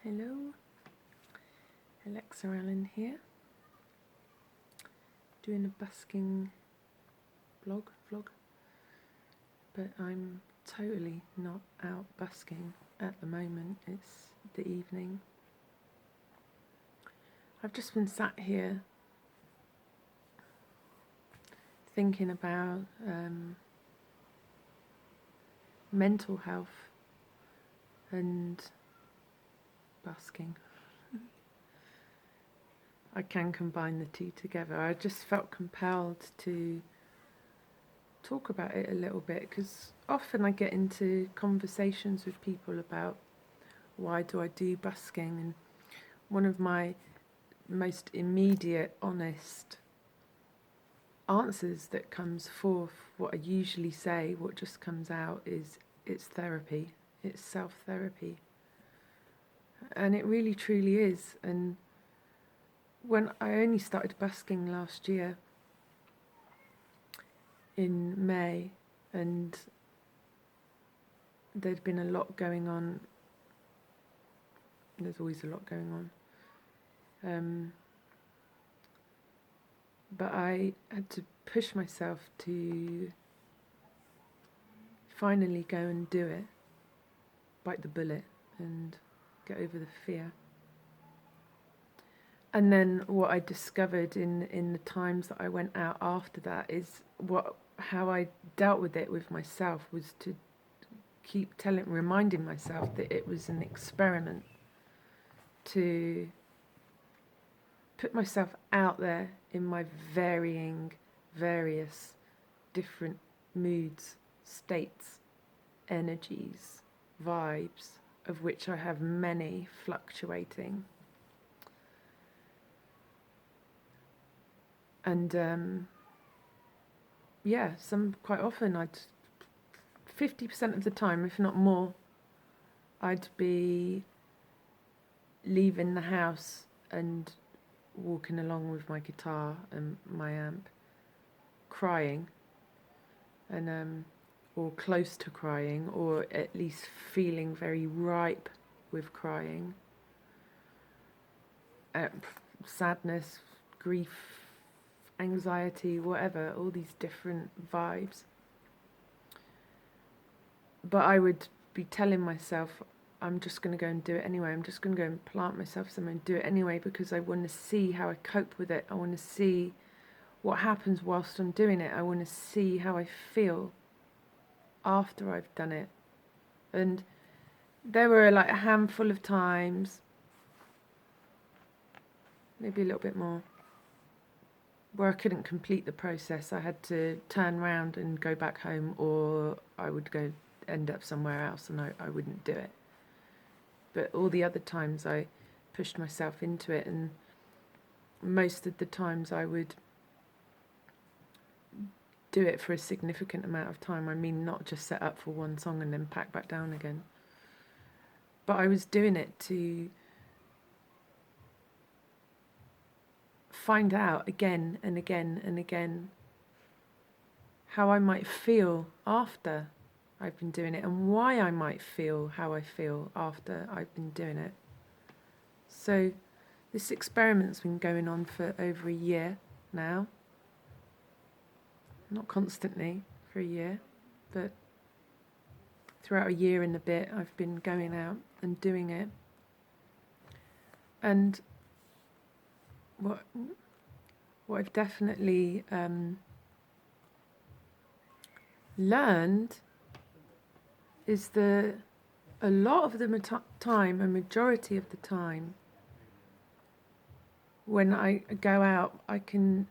Hello, Alexa Allen here, doing a busking vlog, but I'm totally not out busking at the moment. It's the evening. I've just been sat here thinking about mental health and busking. I can combine the two together. I just felt compelled to talk about it a little bit because often I get into conversations with people about why do I do busking, and one of my most immediate, honest answers that comes forth, what I usually say, what just comes out is it's therapy, it's self-therapy. And it really truly is. And when I only started busking last year in May, and there'd been a lot going on. There's always a lot going on. But I had to push myself to finally go and do it, bite the bullet and get over the fear. And then what I discovered in the times that I went out after that is how I dealt with it with myself was to keep reminding myself that it was an experiment, to put myself out there in my various different moods, states, energies, vibes, of which I have many fluctuating. And quite often 50% of the time, if not more, I'd be leaving the house and walking along with my guitar and my amp, crying, and or close to crying, or at least feeling very ripe with crying, sadness, grief, anxiety, whatever, all these different vibes. But I would be telling myself, I'm just going to go and do it anyway. I'm just going to go and plant myself somewhere and do it anyway, because I want to see how I cope with it. I want to see what happens whilst I'm doing it. I want to see how I feel after I've done it. And there were like a handful of times, maybe a little bit more, where I couldn't complete the process. I had to turn around and go back home, or I would go end up somewhere else and I wouldn't do it. But all the other times I pushed myself into it, and most of the times I would do it for a significant amount of time. I mean, not just set up for one song and then pack back down again. But I was doing it to find out again and again and again how I might feel after I've been doing it, and why I might feel how I feel after I've been doing it. So this experiment's been going on for over a year now. Not constantly for a year, but throughout a year and a bit I've been going out and doing it. And what I've definitely learned is that a lot of the time, a majority of the time, when I go out, I can,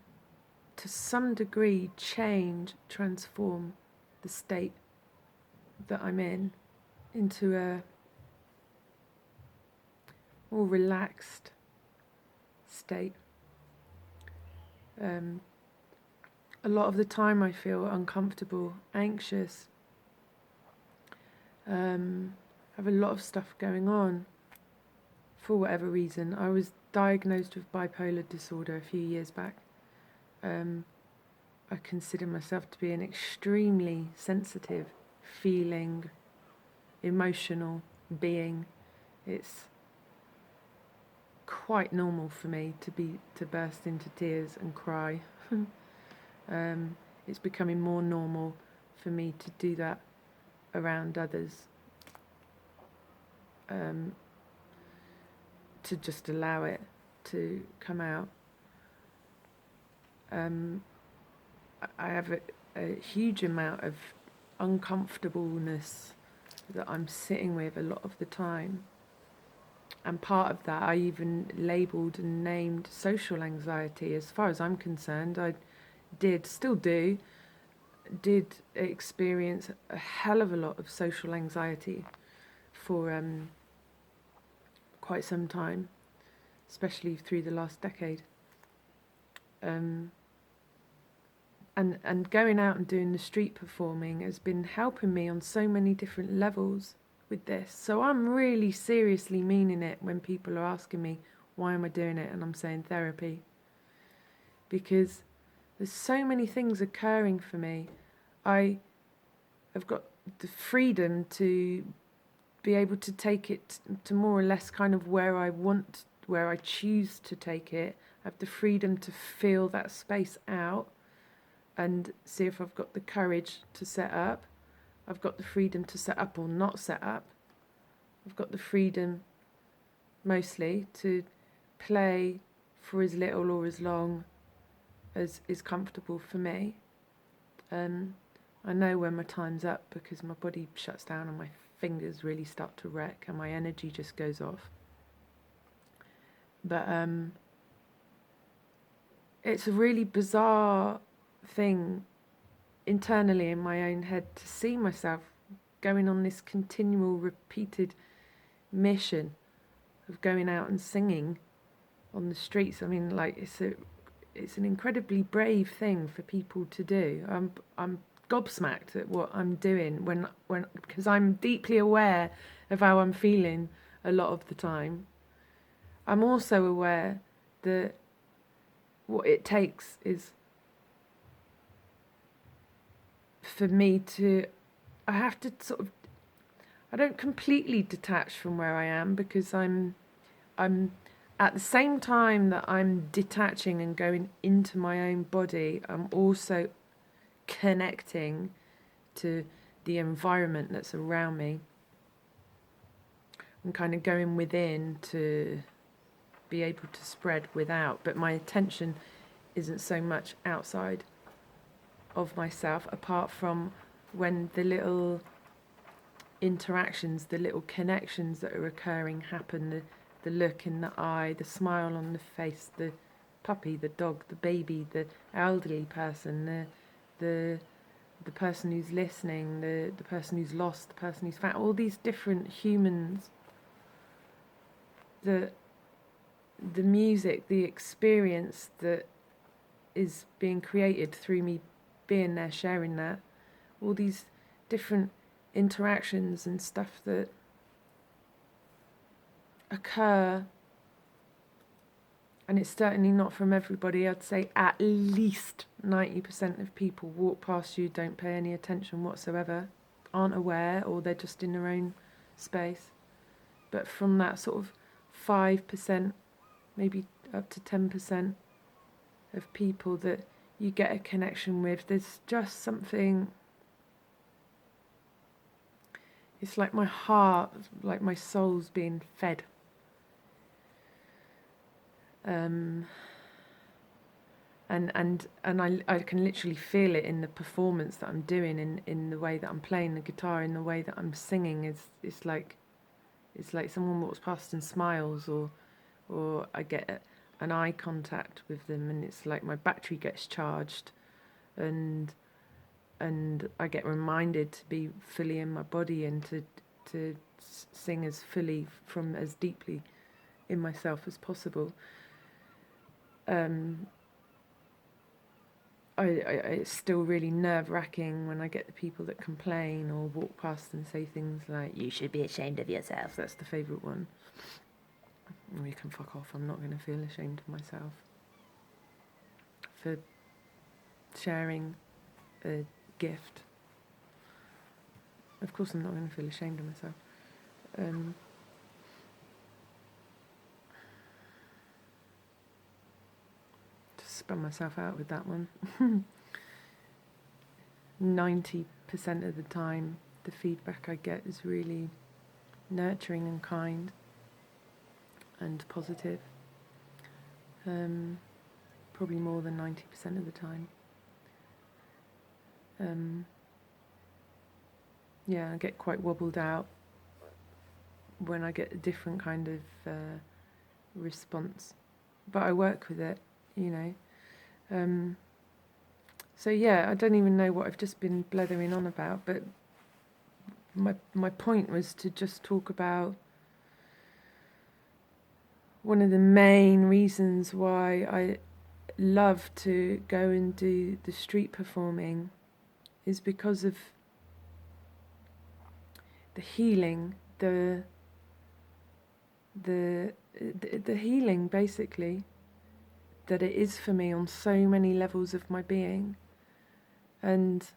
to some degree, transform the state that I'm in into a more relaxed state. A lot of the time I feel uncomfortable, anxious, have a lot of stuff going on for whatever reason. I was diagnosed with bipolar disorder a few years back. I consider myself to be an extremely sensitive, feeling, emotional being. It's quite normal for me to burst into tears and cry. It's becoming more normal for me to do that around others, to just allow it to come out. I have a huge amount of uncomfortableness that I'm sitting with a lot of the time. And part of that I even labelled and named social anxiety. As far as I'm concerned, I still did experience a hell of a lot of social anxiety for quite some time, especially through the last decade. And going out and doing the street performing has been helping me on so many different levels with this. So I'm really seriously meaning it when people are asking me, why am I doing it? And I'm saying therapy. Because there's so many things occurring for me. I have got the freedom to be able to take it to more or less kind of where I choose to take it. I have the freedom to feel that space out and see if I've got the courage to set up. I've got the freedom to set up or not set up. I've got the freedom, mostly, to play for as little or as long as is comfortable for me. I know when my time's up because my body shuts down and my fingers really start to wreck and my energy just goes off. But it's a really bizarre thing internally in my own head to see myself going on this continual repeated mission of going out and singing on the streets. I mean, like, it's an incredibly brave thing for people to do. I'm gobsmacked at what I'm doing when because I'm deeply aware of how I'm feeling a lot of the time. I'm also aware that what it takes is for me to, I have to sort of, I don't completely detach from where I am, because I'm at the same time that I'm detaching and going into my own body, I'm also connecting to the environment that's around me. I'm kind of going within to be able to spread without, but my attention isn't so much outside of myself, apart from when the little interactions, the little connections that are occurring happen, the look in the eye, the smile on the face, the puppy, the dog, the baby, the elderly person, the person who's listening, the person who's lost, the person who's found, all these different humans, the music, the experience that is being created through me being there, sharing that, all these different interactions and stuff that occur. And it's certainly not from everybody. I'd say at least 90% of people walk past you, don't pay any attention whatsoever, aren't aware, or they're just in their own space. But from that sort of 5%, maybe up to 10% of people that you get a connection with, there's just something, it's like my heart, like my soul's being fed. And I can literally feel it in the performance that I'm doing, in the way that I'm playing the guitar, in the way that I'm singing. It's like someone walks past and smiles, or I get an eye contact with them, and it's like my battery gets charged, and I get reminded to be fully in my body and to sing as fully from as deeply in myself as possible. It's still really nerve-wracking when I get the people that complain or walk past and say things like, "You should be ashamed of yourself." That's the favourite one. Or, "You can fuck off, I'm not going to feel ashamed of myself for sharing a gift." Of course I'm not going to feel ashamed of myself. spun myself out with that one. 90% of the time, the feedback I get is really nurturing and kind and positive. Probably more than 90% of the time. Yeah, I get quite wobbled out when I get a different kind of response, but I work with it, you know. So yeah, I don't even know what I've just been blethering on about, but my point was to just talk about one of the main reasons why I love to go and do the street performing is because of the healing, the healing basically that it is for me on so many levels of my being, and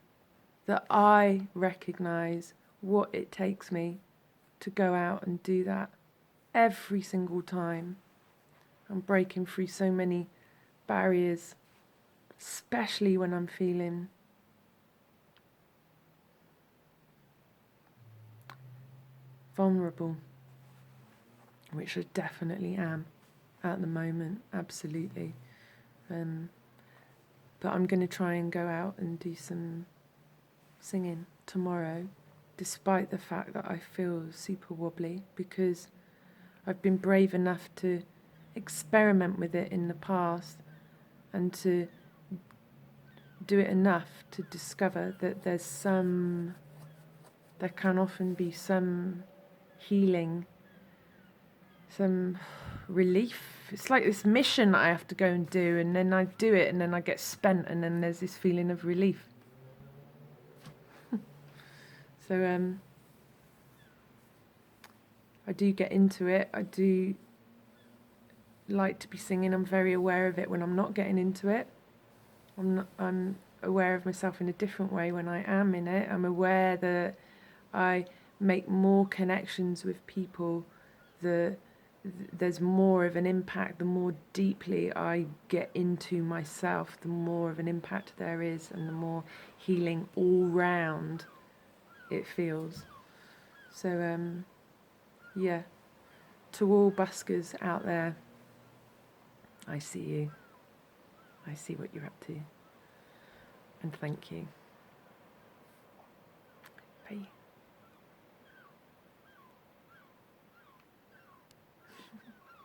that I recognize what it takes me to go out and do that every single time. I'm breaking through so many barriers, especially when I'm feeling vulnerable, which I definitely am at the moment, absolutely. But I'm going to try and go out and do some singing tomorrow, despite the fact that I feel super wobbly, because I've been brave enough to experiment with it in the past and to do it enough to discover that there can often be some healing, some relief. It's like this mission that I have to go and do, and then I do it, and then I get spent, and then there's this feeling of relief. So I do get into it. I do like to be singing. I'm very aware of it when I'm not getting into it. I'm aware of myself in a different way when I am in it. I'm aware that I make more connections with people, there's more of an impact. The more deeply I get into myself, the more of an impact there is, and the more healing all round it feels. So yeah, to all buskers out there, I see you. I see what you're up to. And thank you. Bye.